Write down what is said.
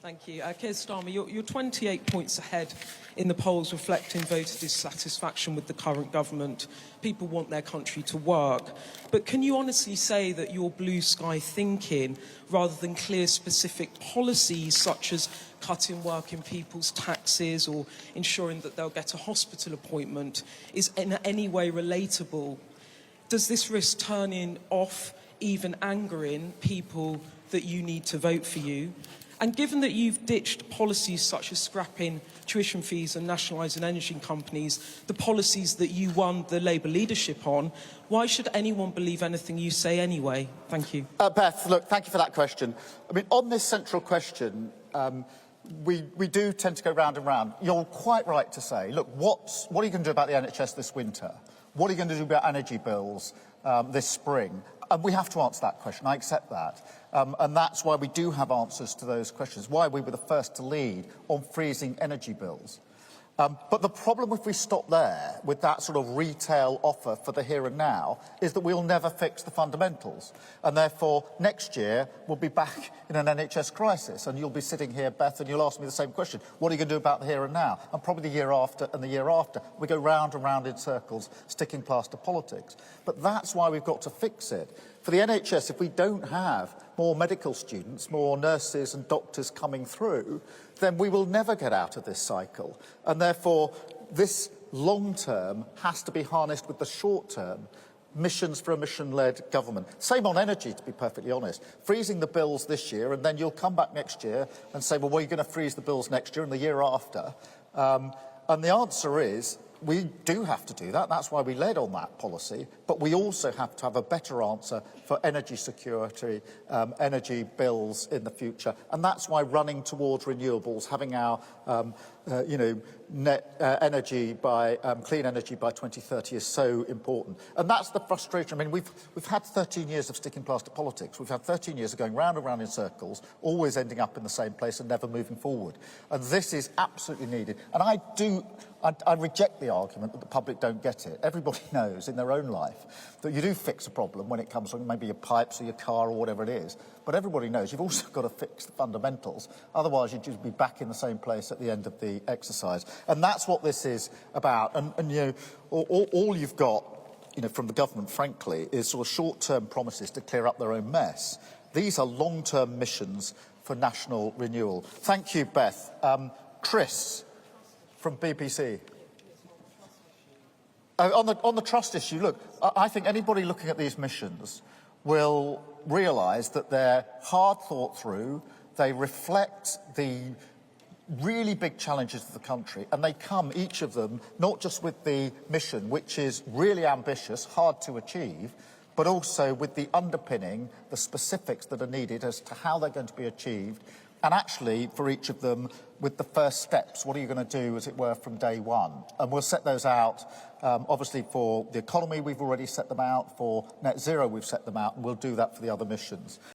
Thank you. Keir Starmer, you're 28 points ahead in the polls, reflecting voter dissatisfaction with the current government. People want their country to work. But can you honestly say that your blue sky thinking, rather than clear specific policies such as cutting working people's taxes or ensuring that they'll get a hospital appointment, is in any way relatable? Does this risk turning off, even angering people that you need to vote for you? And given that you've ditched policies such as scrapping tuition fees and nationalising energy companies, the policies that you won the Labour leadership on, why should anyone believe anything you say anyway? Thank you. Beth, look, thank you for that question. I mean, on this central question, we do tend to go round and round. You're quite right to say, look, what are you going to do about the NHS this winter? What are you going to do about energy bills this spring? And we have to answer that question. I accept that. And that's why we do have answers to those questions, why we were the first to lead on freezing energy bills. But the problem if we stop there with that sort of retail offer for the here and now is that we'll never fix the fundamentals. And therefore, next year, we'll be back in an NHS crisis. And you'll be sitting here, Beth, and you'll ask me the same question. What are you going to do about the here and now? And probably the year after and the year after. We go round and round in circles, sticking plaster politics. But that's why we've got to fix it. For the NHS, if we don't have more medical students, more nurses and doctors coming through, then we will never get out of this cycle. And therefore, this long term has to be harnessed with the short term. Missions for a mission-led government. Same on energy, to be perfectly honest. Freezing the bills this year, and then you'll come back next year and say, well, are you going to freeze the bills next year and the year after? And the answer is, we do have to do that. That's why we led on that policy. But we also have to have a better answer for energy security, energy bills in the future. And that's why running towards renewables, having our, net energy by clean energy by 2030 is so important. And that's the frustration. I mean, we've had 13 years of sticking plaster politics. We've had 13 years of going round and round in circles, always ending up in the same place and never moving forward. And this is absolutely needed. And I reject the argument that the public don't get it. Everybody knows in their own life that you do fix a problem when it comes from maybe your pipes or your car or whatever it is. But everybody knows you've also got to fix the fundamentals. Otherwise, you'd just be back in the same place at the end of the exercise. And that's what this is about. And you know, all you've got, you know, from the government, frankly, is sort of short-term promises to clear up their own mess. These are long-term missions for national renewal. Thank you, Beth. Chris from BBC. On the trust issue, look, I think anybody looking at these missions will realise that they're hard thought through, they reflect the really big challenges of the country, and they come, each of them, not just with the mission, which is really ambitious, hard to achieve, but also with the underpinning, the specifics that are needed as to how they're going to be achieved, and actually, for each of them, with the first steps, what are you going to do, as it were, from day one? And we'll set those out, obviously, for the economy, we've already set them out, for net zero, we've set them out, and we'll do that for the other missions.